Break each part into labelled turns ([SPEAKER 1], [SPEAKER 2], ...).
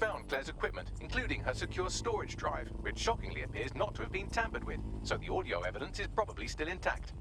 [SPEAKER 1] found Claire's equipment, including her secure storage drive, which shockingly appears not to have been tampered with, so the audio evidence is probably still intact.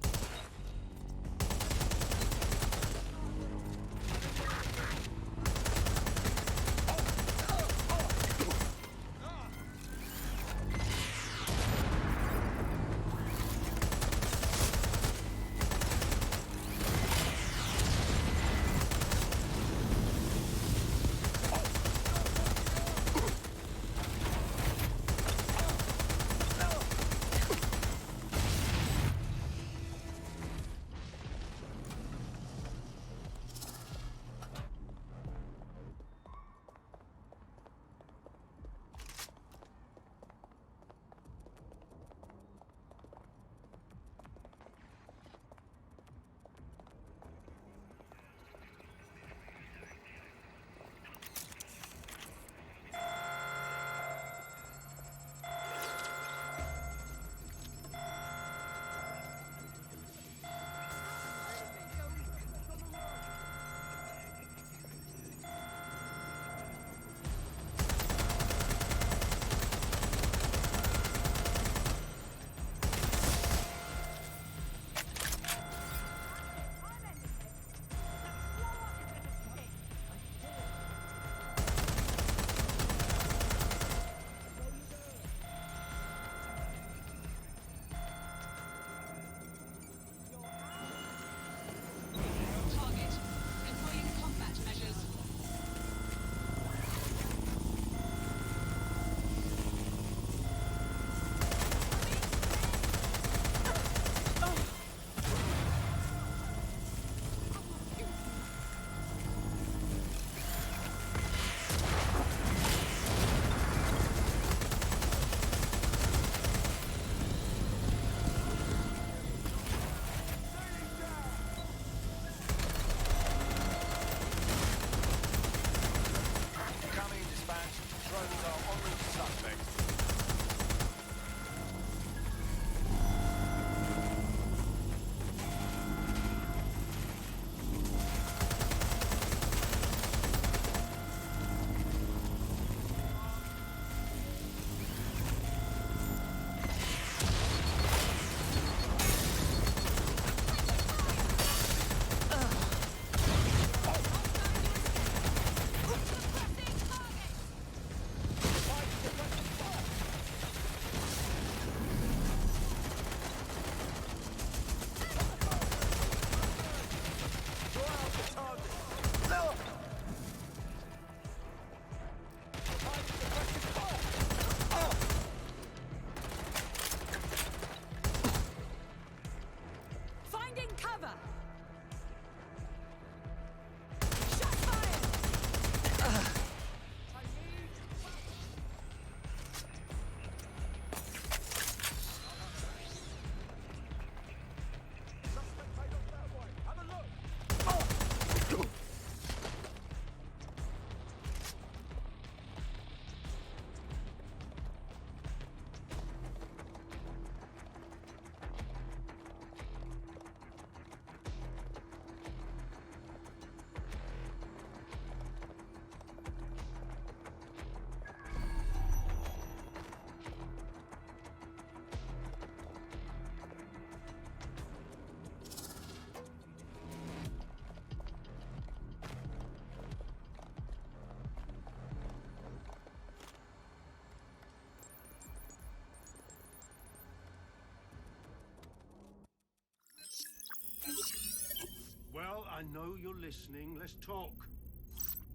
[SPEAKER 2] Well, I know you're listening. Let's talk.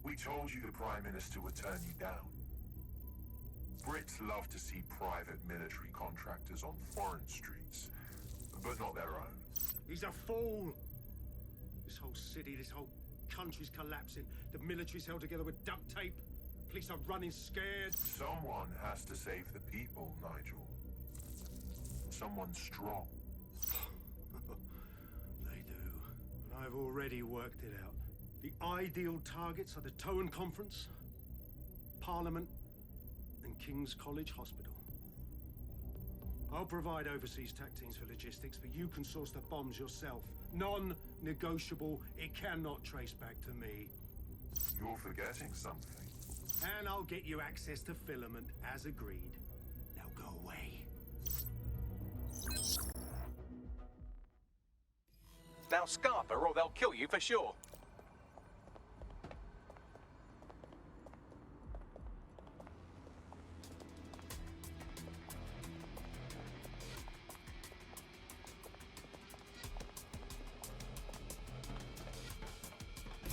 [SPEAKER 3] We told you the Prime Minister would turn you down. Brits love to see private military contractors on foreign streets, but not their own.
[SPEAKER 2] He's a fool! This whole city, this whole country's collapsing. The military's held together with duct tape. Police are running scared.
[SPEAKER 3] Someone has to save the people, Nigel. Someone strong.
[SPEAKER 2] They do. And I've already worked it out. The ideal targets are the Towan Conference, Parliament, and King's College Hospital. I'll provide overseas tac teams for logistics, but you can source the bombs yourself. Non-negotiable. It cannot trace back to me.
[SPEAKER 3] You're forgetting something.
[SPEAKER 2] And I'll get you access to Filament as agreed. Now go away.
[SPEAKER 1] Now Scarper, or they'll kill you for sure.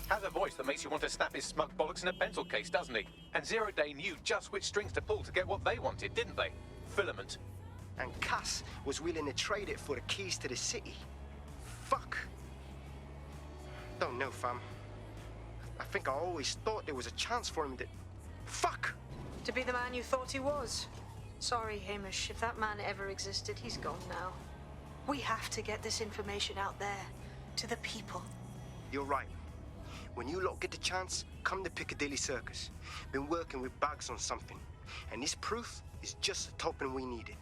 [SPEAKER 1] Has a voice that makes you want to snap his smug bollocks in a pencil case, doesn't he? And Zero Day knew just which strings to pull to get what they wanted, didn't they? Filament.
[SPEAKER 4] And Cass was willing to trade it for the keys to the city. Fuck. Don't know, fam. I think I always thought there was a chance for him to... Fuck!
[SPEAKER 5] To be the man you thought he was. Sorry, Hamish. If that man ever existed, he's gone now. We have to get this information out there. To the people.
[SPEAKER 4] You're right. When you lot get the chance, come to Piccadilly Circus. Been working with Bags on something. And this proof is just the token we needed.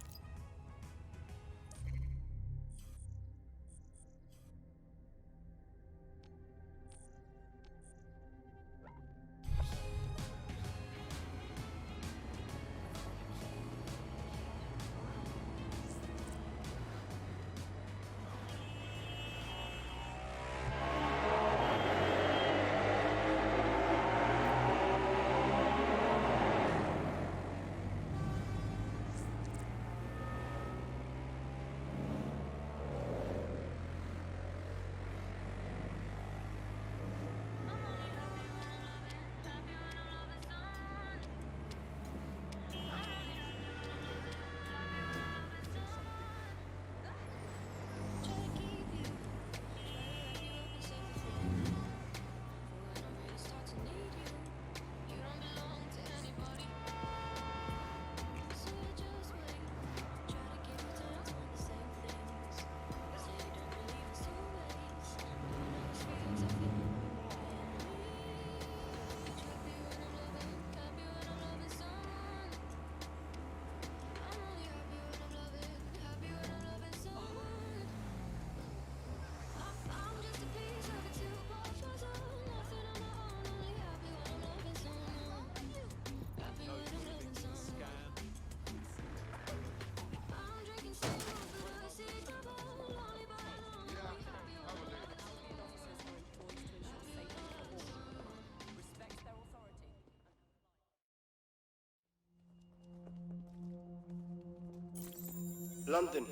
[SPEAKER 4] London,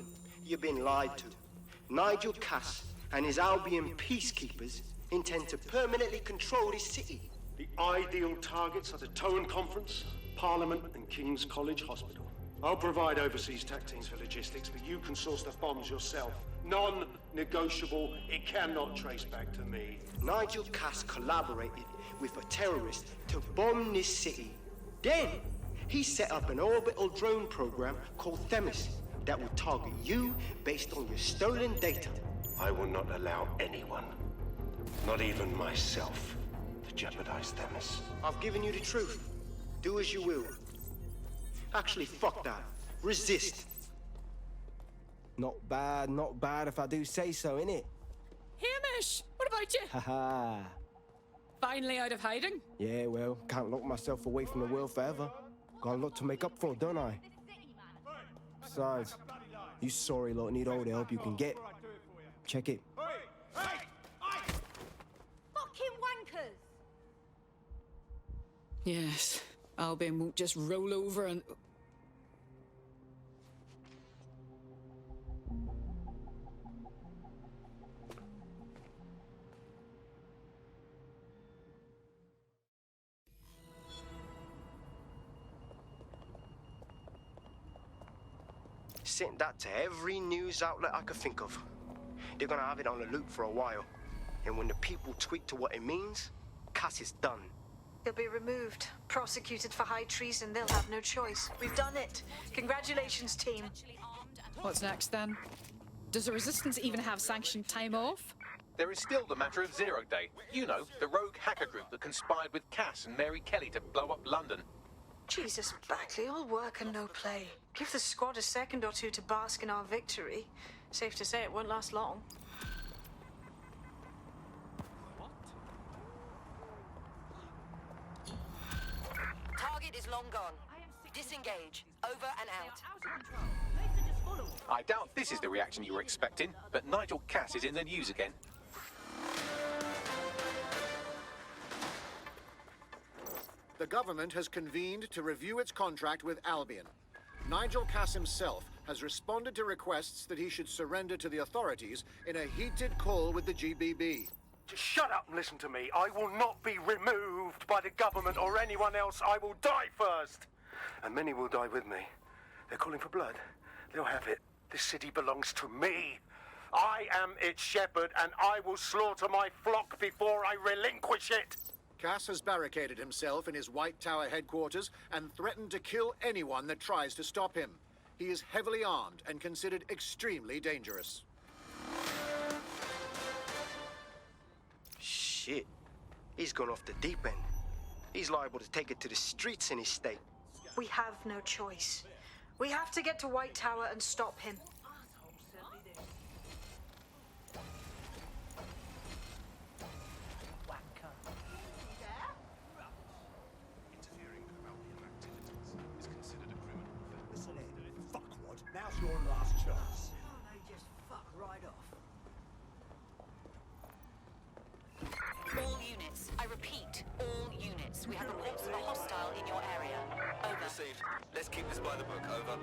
[SPEAKER 4] you've been lied to. Nigel Cass and his Albion peacekeepers intend to permanently control this city.
[SPEAKER 2] The ideal targets are the Toan Conference, Parliament, and King's College Hospital. I'll provide overseas tech teams for logistics, but you can source the bombs yourself. Non-negotiable. It cannot trace back to me.
[SPEAKER 4] Nigel Cass collaborated with a terrorist to bomb this city. Then, he set up an orbital drone program called Themis that will target you based on your stolen data.
[SPEAKER 2] I will not allow anyone, not even myself, to jeopardize Themis.
[SPEAKER 4] I've given you the truth. Do as you will. Actually, fuck that. Resist.
[SPEAKER 6] Not bad if I do say so, innit?
[SPEAKER 7] Hamish, what about you?
[SPEAKER 6] Haha.
[SPEAKER 7] Finally out of hiding?
[SPEAKER 6] Yeah, well, can't lock myself away from the world forever. Got a lot to make up for, don't I? Besides, you sorry lot need all the help you can get. Check it.
[SPEAKER 8] Fucking wankers!
[SPEAKER 7] Yes, Albion won't just roll over and...
[SPEAKER 4] Sent that to every news outlet I could think of. They're gonna have it on the loop for a while. And when the people tweak to what it means, Cass is done.
[SPEAKER 5] He'll be removed, prosecuted for high treason. They'll have no choice. We've done it. Congratulations, team.
[SPEAKER 7] What's next then? Does the Resistance even have sanctioned time off?
[SPEAKER 1] There is still the matter of Zero Day. You know, the rogue hacker group that conspired with Cass and Mary Kelly to blow up London.
[SPEAKER 5] Jesus, Bagley, all work and no play. Give the squad a second or two to bask in our victory. Safe to say it won't last long.
[SPEAKER 9] target is long gone. Disengage. Over and out.
[SPEAKER 1] I doubt this is the reaction you were expecting, but Nigel Cass is in the news again.
[SPEAKER 10] The government has convened to review its contract with Albion. Nigel Cass himself has responded to requests that he should surrender to the authorities in a heated call with the GBB.
[SPEAKER 2] Just shut up and listen to me. I will not be removed by the government or anyone else. I will die first. And many will die with me. They're calling for blood. They'll have it. This city belongs to me. I am its shepherd, and I will slaughter my flock before I relinquish it.
[SPEAKER 10] Cass has barricaded himself in his White Tower headquarters and threatened to kill anyone that tries to stop him. He is heavily armed and considered extremely dangerous.
[SPEAKER 4] Shit. He's gone off the deep end. He's liable to take it to the streets in his state.
[SPEAKER 5] We have no choice. We have to get to White Tower and stop him.
[SPEAKER 2] Now's your last chance.
[SPEAKER 8] They just fuck right off.
[SPEAKER 9] All units. I repeat, all units. We have reports of a hostile in your area. Over.
[SPEAKER 11] Received. Let's keep this by the book. Over.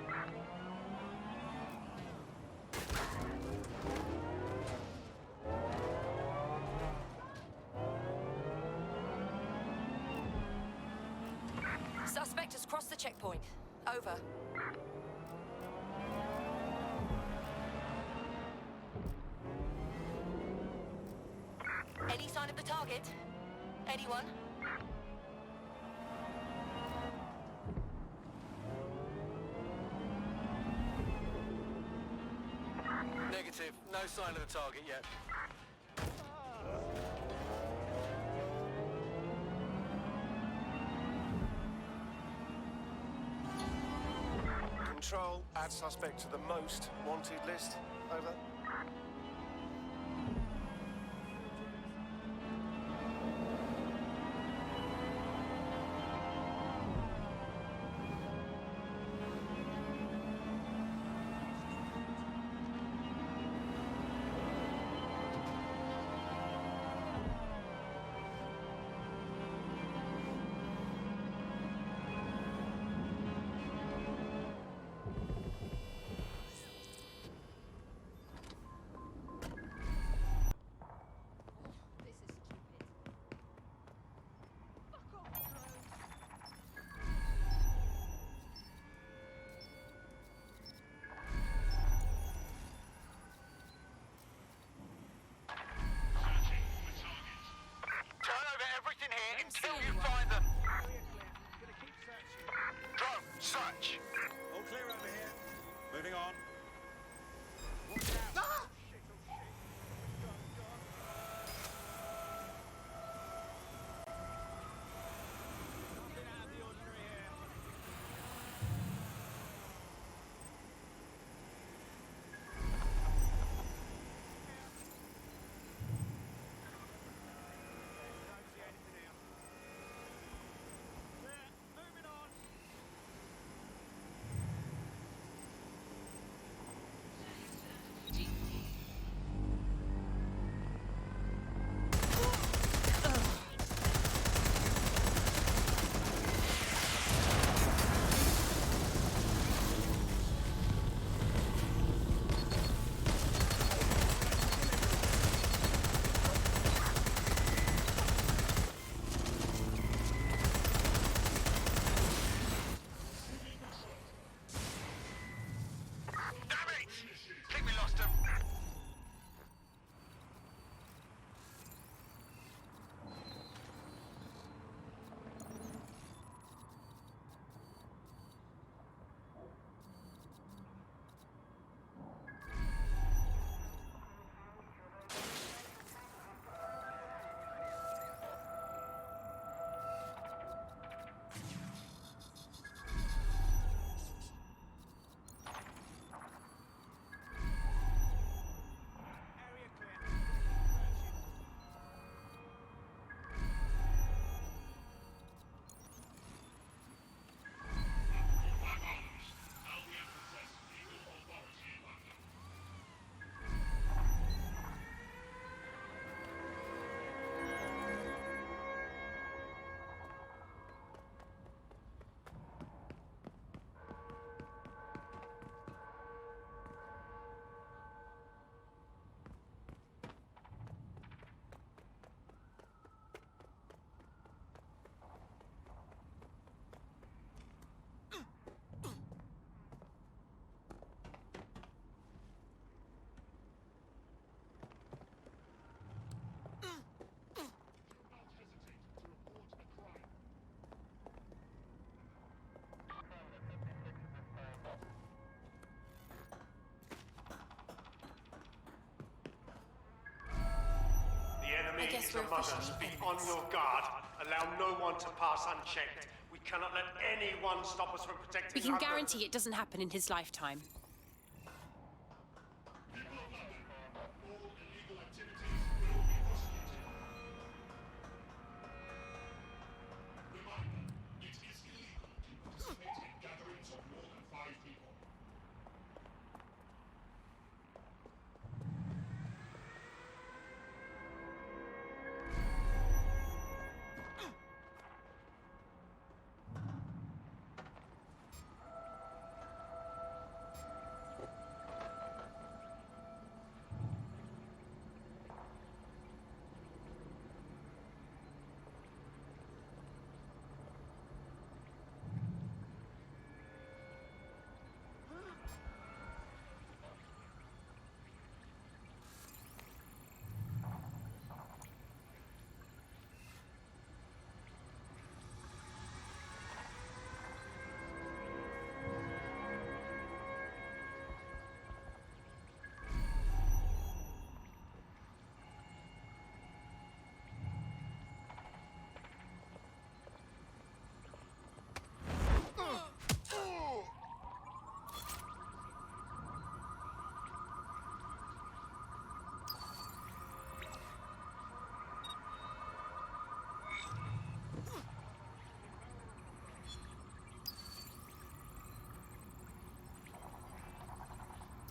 [SPEAKER 9] Suspect has crossed the checkpoint. Over. Any sign of the target? Anyone?
[SPEAKER 11] Negative. No sign of the target yet.
[SPEAKER 2] Control, add suspect to the most wanted list. Over. me
[SPEAKER 9] guess
[SPEAKER 2] is
[SPEAKER 9] we're
[SPEAKER 2] a mother.
[SPEAKER 9] officially
[SPEAKER 2] Be
[SPEAKER 9] famous.
[SPEAKER 2] on your guard. Allow no one to pass unchecked. We cannot let anyone stop us from protecting
[SPEAKER 12] We can
[SPEAKER 2] London.
[SPEAKER 12] guarantee it doesn't happen in his lifetime.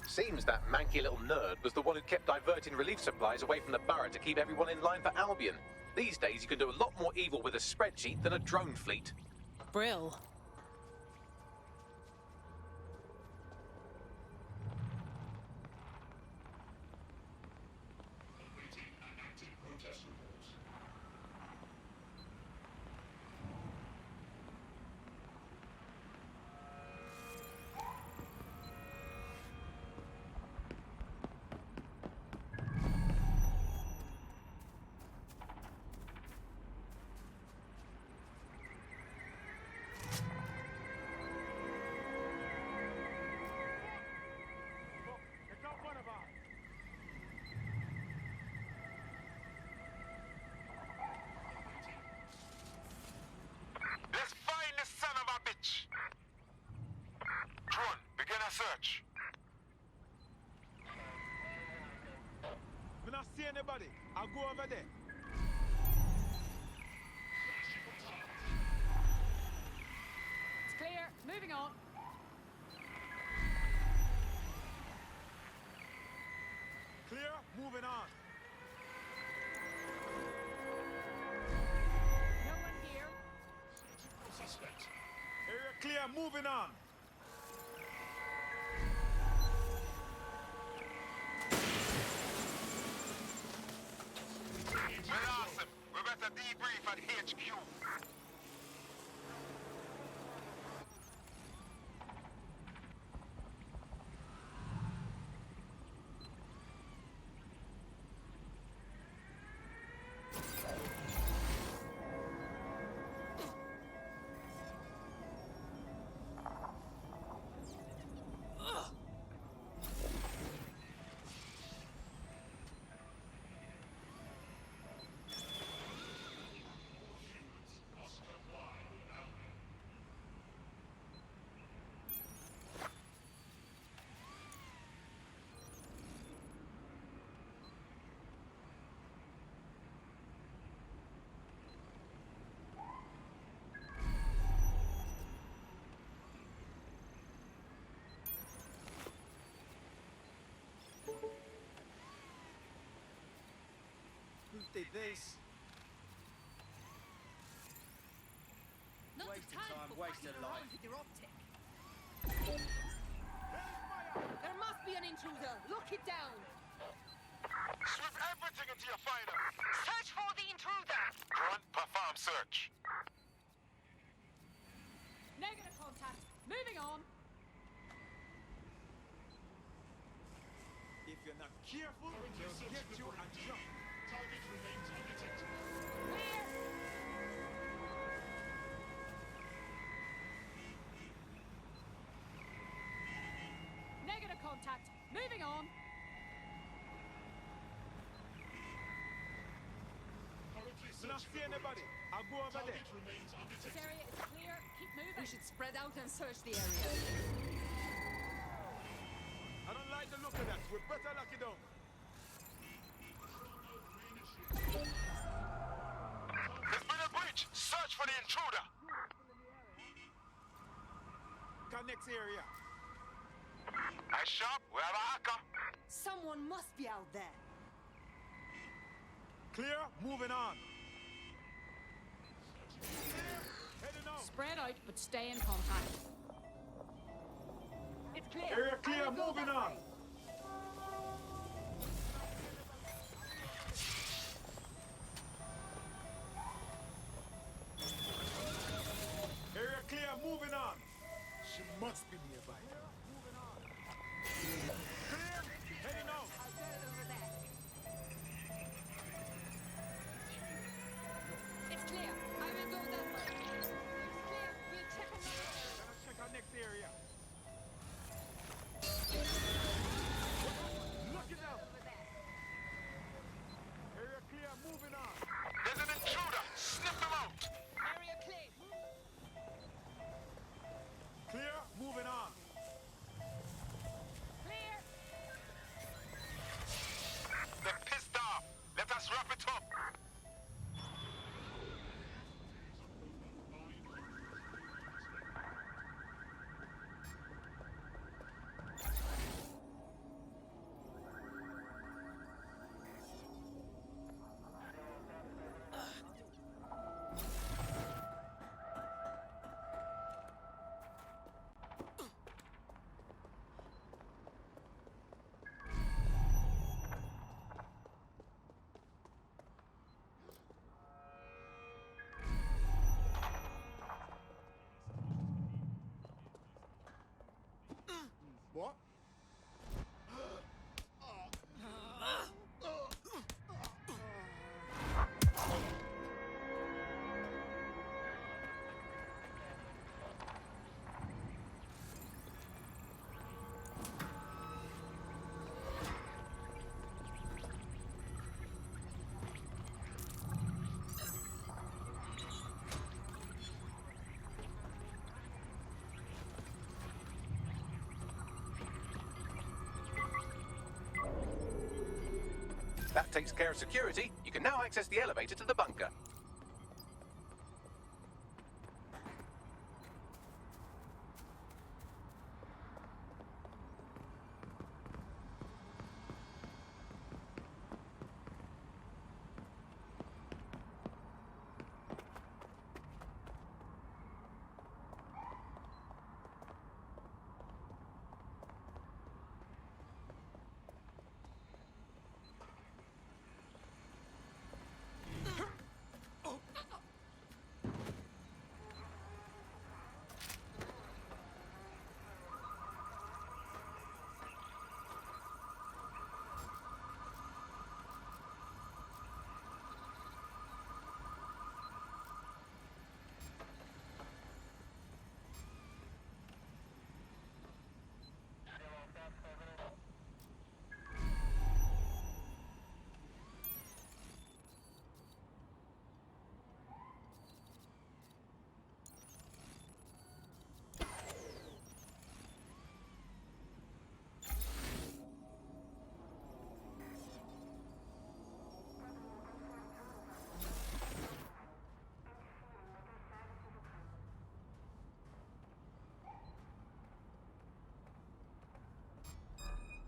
[SPEAKER 1] Seems that manky little nerd was the one who kept diverting relief supplies away from the borough to keep everyone in line for Albion. These days, you can do a lot more evil with a spreadsheet than a drone fleet.
[SPEAKER 12] Brill.
[SPEAKER 3] Let's find the son of a bitch! Drone, begin a search.
[SPEAKER 11] We not see anybody. I'll go over there.
[SPEAKER 7] It's clear. Moving on.
[SPEAKER 11] Clear, moving on.
[SPEAKER 7] No one here.
[SPEAKER 11] Area clear, moving on.
[SPEAKER 3] Well, awesome. We better debrief at HQ.
[SPEAKER 11] Did this.
[SPEAKER 8] Not
[SPEAKER 11] Wasting
[SPEAKER 8] the
[SPEAKER 11] time,
[SPEAKER 8] for
[SPEAKER 11] wasting
[SPEAKER 8] fucking
[SPEAKER 11] life.
[SPEAKER 8] around with your optic. There must be an intruder. Lock it down.
[SPEAKER 3] Sweep everything until you find him.
[SPEAKER 9] Search for the intruder!
[SPEAKER 3] Drone, perform search.
[SPEAKER 7] Negative contact. Moving on.
[SPEAKER 11] If you're not careful, they'll get you and jump.
[SPEAKER 7] Clear. Negative contact. Moving on.
[SPEAKER 11] not see anybody. I'll go over there.
[SPEAKER 8] This area is clear. Keep moving. We should spread out and search the area.
[SPEAKER 11] I don't like the look of that. We better lock it down.
[SPEAKER 3] There's been a breach! Search for the intruder!
[SPEAKER 11] Next area.
[SPEAKER 3] Nice shop, we have a hacker.
[SPEAKER 8] Someone must be out there.
[SPEAKER 11] Clear, moving on. Heading out.
[SPEAKER 12] Spread out, but stay in contact.
[SPEAKER 8] It's clear.
[SPEAKER 11] Area clear, moving on. Area clear, moving on. She must be nearby. Moving on. Clear, heading out.
[SPEAKER 8] I'll get it over there. It's clear. I will go that way. It's clear. We'll check another area.
[SPEAKER 11] Let's check our next area. Lock it down. Area clear, moving on.
[SPEAKER 3] There's an intruder! Sniff them out!
[SPEAKER 8] Area clear.
[SPEAKER 11] Clear, moving on.
[SPEAKER 8] Clear.
[SPEAKER 3] They're pissed off! Let us wrap it up!
[SPEAKER 11] What?
[SPEAKER 1] That takes care of security. You can now access the elevator to the bunker.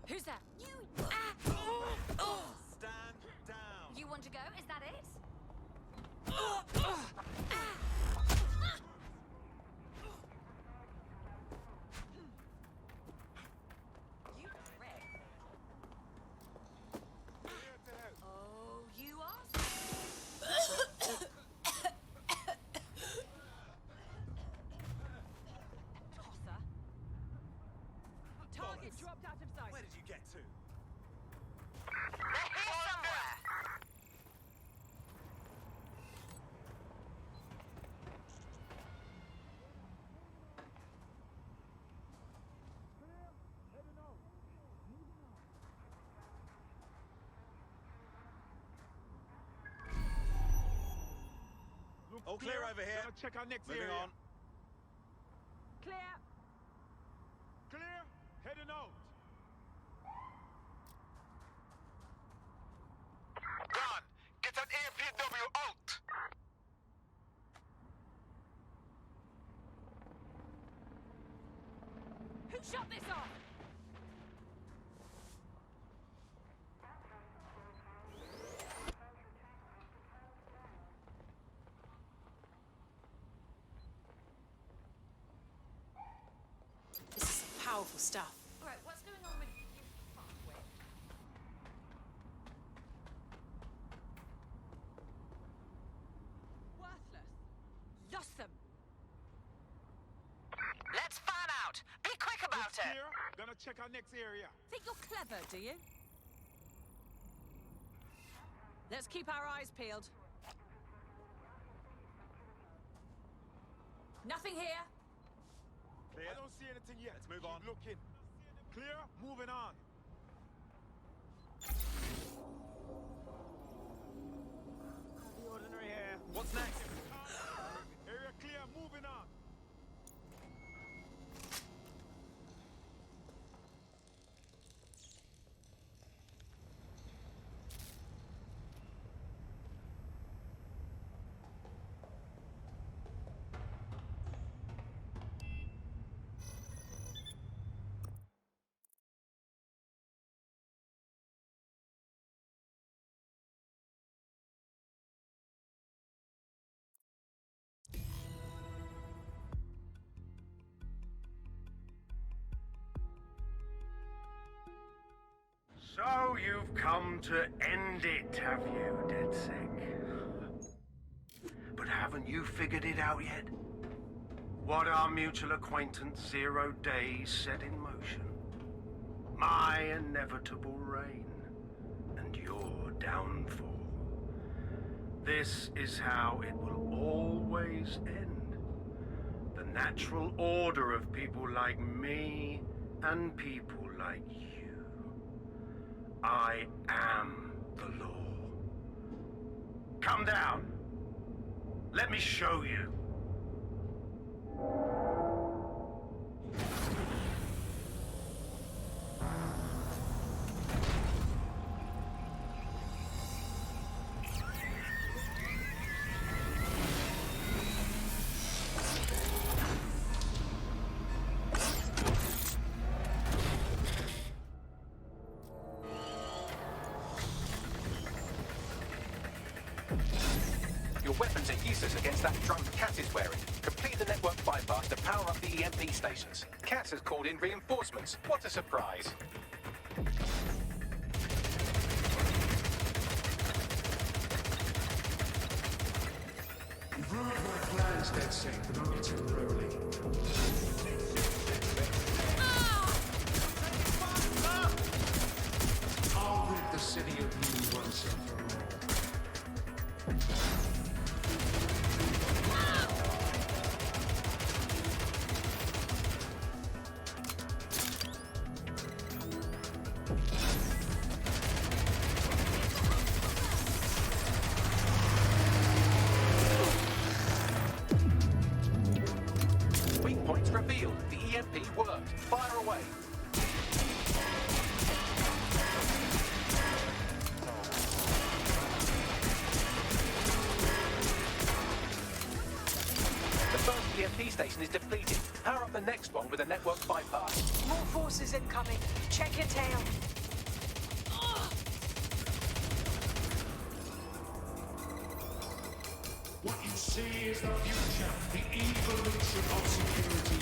[SPEAKER 9] Who's that? You!
[SPEAKER 11] Stand down.
[SPEAKER 9] You want to go? Is that it? You prick. Oh, you are? Tosser.
[SPEAKER 8] Target dropped out of sight.
[SPEAKER 11] Where did you get to?
[SPEAKER 9] They're here somewhere.
[SPEAKER 13] All clear over here.
[SPEAKER 11] Gonna check our next
[SPEAKER 13] Moving
[SPEAKER 11] area.
[SPEAKER 13] on.
[SPEAKER 12] Clear.
[SPEAKER 11] Clear. Heading out.
[SPEAKER 14] Gun, get that APW out!
[SPEAKER 12] Who shot this off?
[SPEAKER 7] This is powerful stuff.
[SPEAKER 12] All right, what's going on with you? Worthless. Lost them.
[SPEAKER 9] Let's fan out. Be quick about it.
[SPEAKER 11] Clear. Gonna check our next area.
[SPEAKER 12] Think you're clever, do you? Let's keep our eyes peeled. Nothing here.
[SPEAKER 11] Clear. I don't see anything yet.
[SPEAKER 13] Let's move
[SPEAKER 11] Keep
[SPEAKER 13] on.
[SPEAKER 11] looking. Clear. Moving on.
[SPEAKER 13] The ordinary here. What's next?
[SPEAKER 11] Area clear. Moving on.
[SPEAKER 2] So you've come to end it, have you, DedSec? But haven't you figured it out yet? What our mutual acquaintance 0 Days set in motion? My inevitable reign and your downfall. This is how it will always end. The natural order of people like me and people like you. I am the law. Come down. Let me show you.
[SPEAKER 1] Your weapons are useless against that drone Cat is wearing. Complete the network bypass to power up the EMP stations. Cat has called in reinforcements. What a surprise.
[SPEAKER 2] You've ruined my plans, DedSec, but only temporarily. I'll rid the city of you once and for all.
[SPEAKER 1] Weak points revealed. The EMP worked. Fire away. The first EMP station is depleted. Power up the next one with a network bypass.
[SPEAKER 5] More forces incoming. Check your tail.
[SPEAKER 2] What you see is the future, the evolution of security.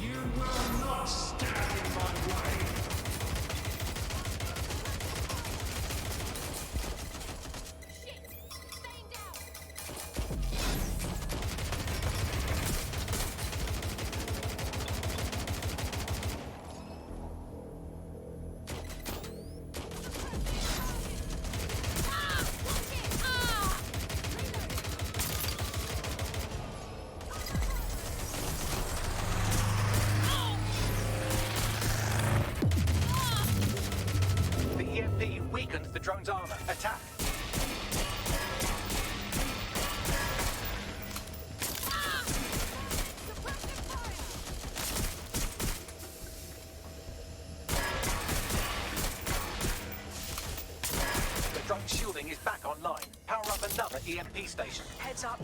[SPEAKER 2] You will not stand in my way.
[SPEAKER 1] drone's armor. Attack! The drone's shielding is back online. Power up another EMP station.
[SPEAKER 5] Heads up.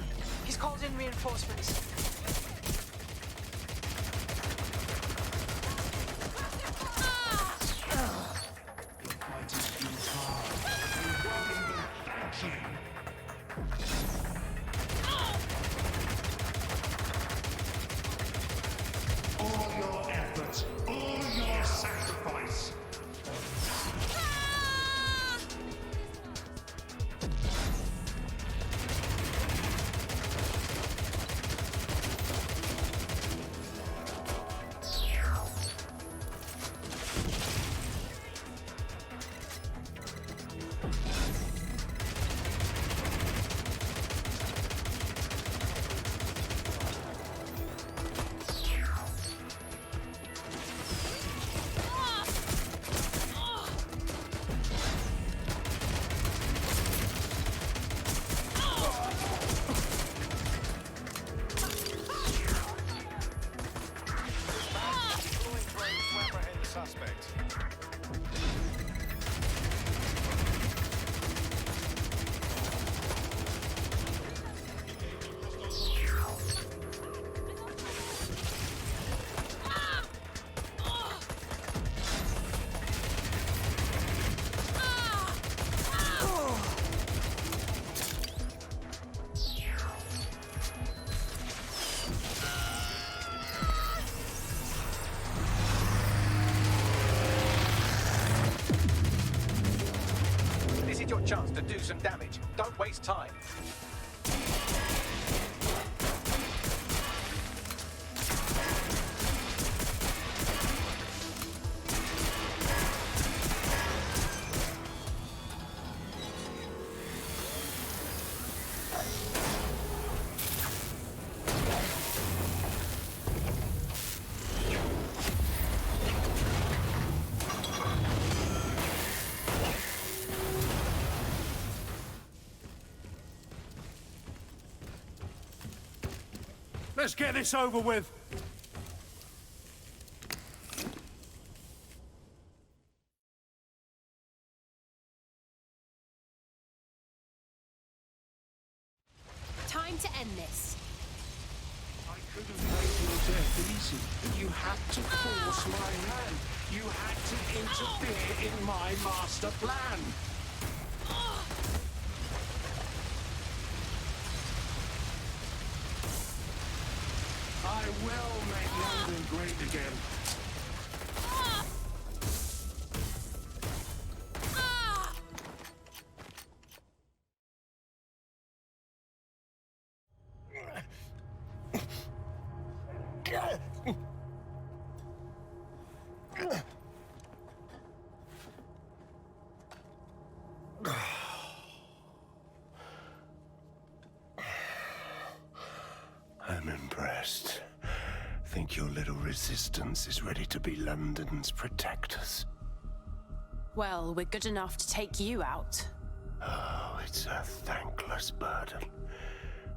[SPEAKER 5] He's called in reinforcements.
[SPEAKER 11] All your efforts, all your sacrifice.
[SPEAKER 1] Your chance to do some damage. Don't waste time.
[SPEAKER 2] Let's get this over with.
[SPEAKER 15] Time to end this.
[SPEAKER 11] I could have made your death easy, but you had to force my hand. You had to interfere in my master plan. I will make London great again. I'm impressed. Think your little resistance is ready to be London's protectors?
[SPEAKER 15] Well, we're good enough to take you out.
[SPEAKER 11] Oh, it's a thankless burden.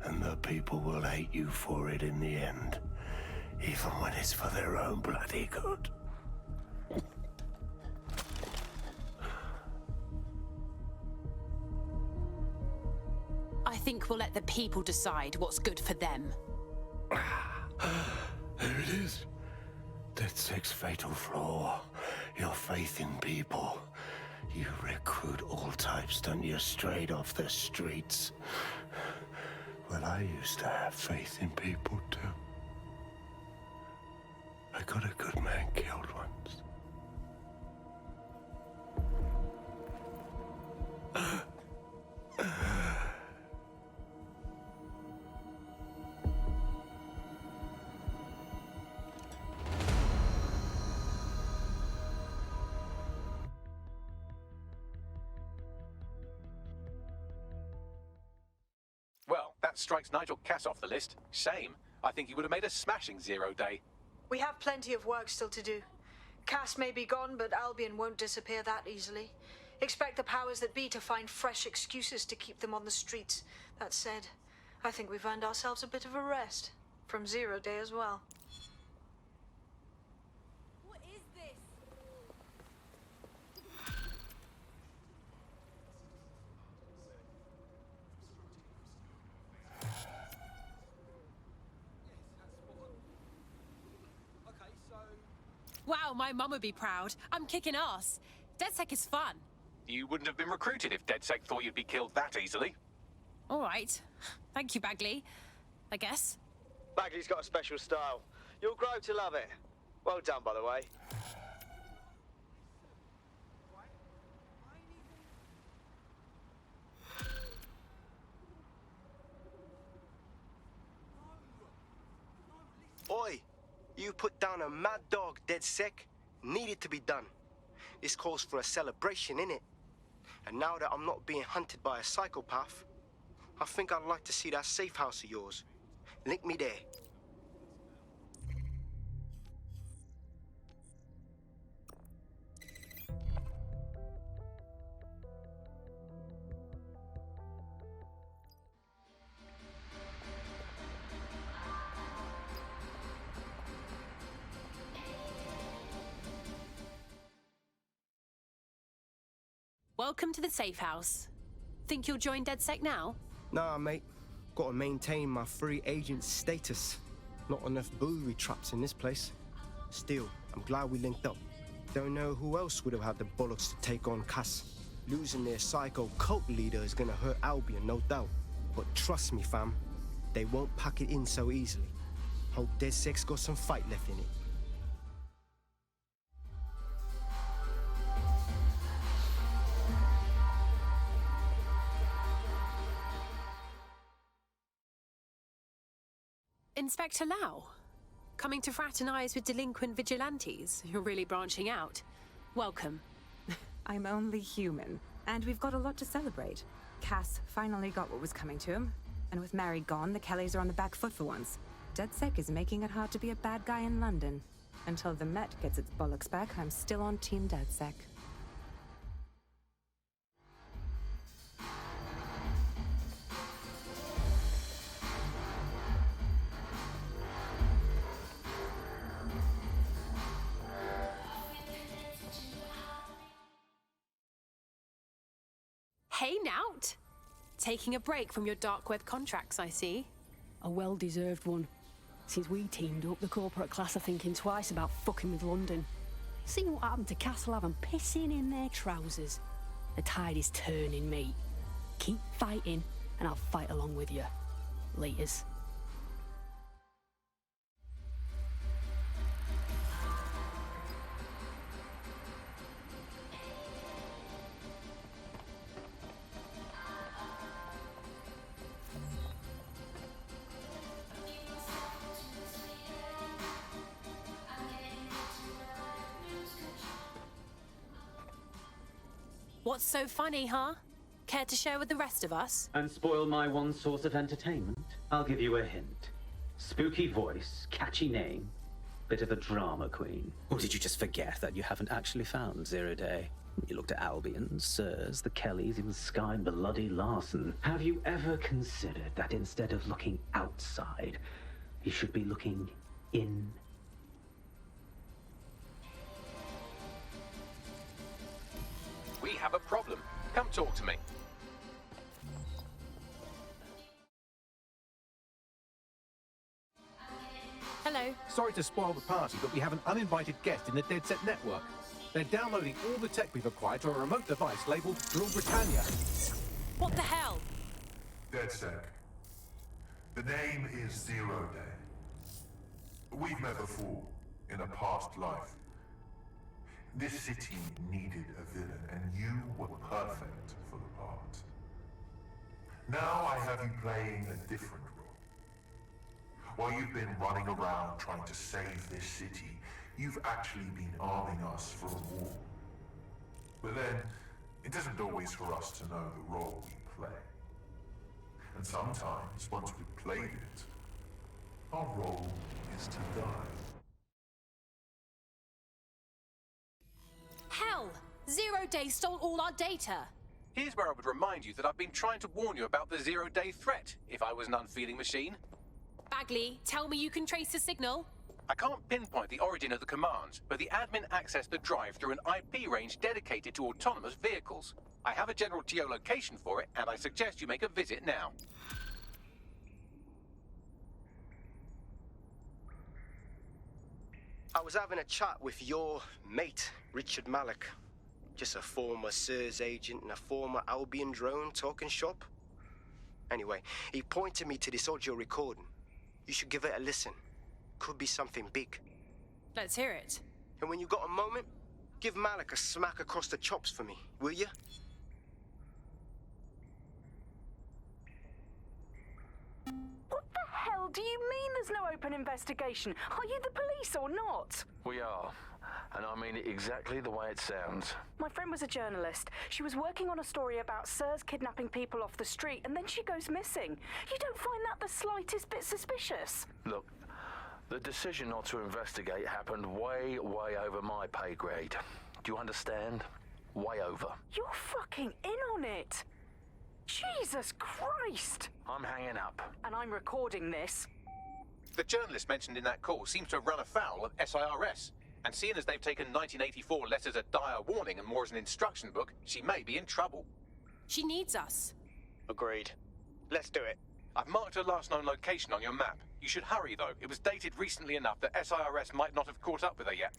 [SPEAKER 11] And the people will hate you for it in the end. Even when it's for their own bloody good.
[SPEAKER 15] I think we'll let the people decide what's good for them.
[SPEAKER 11] There it is. DedSec's fatal flaw. Your faith in people. You recruit all types, don't you, straight off the streets. Well, I used to have faith in people, too. I got a good man killed once.
[SPEAKER 1] Well, that strikes Nigel Cass off the list. Shame. I think he would have made a smashing 0 day.
[SPEAKER 5] We have plenty of work still to do. Cass may be gone, but Albion won't disappear that easily. Expect the powers that be to find fresh excuses to keep them on the streets. That said, I think we've earned ourselves a bit of a rest. From Zero Day as well.
[SPEAKER 12] What is this?
[SPEAKER 15] Wow, my mum would be proud. I'm kicking ass. DedSec is fun.
[SPEAKER 1] You wouldn't have been recruited if DedSec thought you'd be killed that easily.
[SPEAKER 15] All right. Thank you, Bagley. I guess.
[SPEAKER 13] Bagley's got a special style. You'll grow to love it. Well done, by the way.
[SPEAKER 6] Oi! You put down a mad dog, DedSec. Needed to be done. This calls for a celebration, innit? And now that I'm not being hunted by a psychopath, I think I'd like to see that safe house of yours. Link me there.
[SPEAKER 15] Welcome to the safe house. Think you'll join DedSec now?
[SPEAKER 6] Nah, mate. Gotta maintain my free agent status. Not enough booby traps in this place. Still, I'm glad we linked up. Don't know who else would have had the bollocks to take on Cass. Losing their psycho cult leader is gonna hurt Albion, no doubt. But trust me, fam, they won't pack it in so easily. Hope DedSec's got some fight left in it.
[SPEAKER 15] Inspector Lau, coming to fraternize with delinquent vigilantes. You're really branching out. Welcome.
[SPEAKER 16] I'm only human, and we've got a lot to celebrate. Cass finally got what was coming to him, and with Mary gone, the Kellys are on the back foot for once. DedSec is making it hard to be a bad guy in London. Until the Met gets its bollocks back, I'm still on Team DedSec.
[SPEAKER 15] Hey, Nout. Taking a break from your dark web contracts, I see.
[SPEAKER 17] A well-deserved one. Since we teamed up, the corporate class are thinking twice about fucking with London. See what happened to Castlehaven pissing in their trousers. The tide is turning, mate. Keep fighting, and I'll fight along with you. Laters.
[SPEAKER 15] What's so funny, huh? Care to share with the rest of us?
[SPEAKER 18] And spoil my one source of entertainment? I'll give you a hint. Spooky voice, catchy name, bit of a drama queen.
[SPEAKER 19] Or did you just forget that you haven't actually found Zero Day? You looked at Albion, Sirs, the Kellys,
[SPEAKER 18] Even Sky Bloody Larson. Have you ever considered that instead of looking outside, you should be looking in?
[SPEAKER 1] We have a problem. Come talk to me.
[SPEAKER 15] Hello.
[SPEAKER 20] Sorry to spoil the party, but we have an uninvited guest in the DedSec network. They're downloading all the tech we've acquired to a remote device labeled Drill Britannia.
[SPEAKER 15] What the hell?
[SPEAKER 3] DedSec. The name is Zero Day. We've met before, in a past life. This city needed a villain, and you were perfect for the part. Now I have you playing a different role. While you've been running around trying to save this city, you've actually been arming us for a war. But then, it isn't always for us to know the role we play. And sometimes, once we've played it, our role is to die.
[SPEAKER 15] Hell! Zero Zero Day stole all our data.
[SPEAKER 1] Here's where I would remind you that I've been trying to warn you about the zero-day threat, if I was an unfeeling machine.
[SPEAKER 15] Bagley, tell me you can trace the signal.
[SPEAKER 1] I can't pinpoint the origin of the commands, but the admin accessed the drive through an IP range dedicated to autonomous vehicles. I have a general geolocation for it, and I suggest you make a visit now.
[SPEAKER 6] I was having a chat with your mate, Richard Malik. Just a former SIRS agent and a former Albion drone talking shop. Anyway, he pointed me to this audio recording. You should give it a listen. Could be something big.
[SPEAKER 15] Let's hear it.
[SPEAKER 6] And when you got a moment, give Malik a smack across the chops for me, will you?
[SPEAKER 21] What the hell do you mean there's no open investigation? Are you the police or not?
[SPEAKER 22] We are. And I mean it exactly the way it sounds.
[SPEAKER 21] My friend was a journalist. She was working on a story about SIRS kidnapping people off the street, and then she goes missing. You don't find that the slightest bit suspicious?
[SPEAKER 22] Look, the decision not to investigate happened way over my pay grade. Do you understand? Way over.
[SPEAKER 21] You're fucking in on it. Jesus Christ!
[SPEAKER 22] I'm hanging up.
[SPEAKER 21] And I'm recording this.
[SPEAKER 1] The journalist mentioned in that call seems to have run afoul of SIRS. And seeing as they've taken 1984 less as a dire warning and more as an instruction book, she may be in trouble.
[SPEAKER 15] She needs us.
[SPEAKER 13] Agreed. Let's do it.
[SPEAKER 1] I've marked her last known location on your map. You should hurry, though. It was dated recently enough that SIRS might not have caught up with her yet.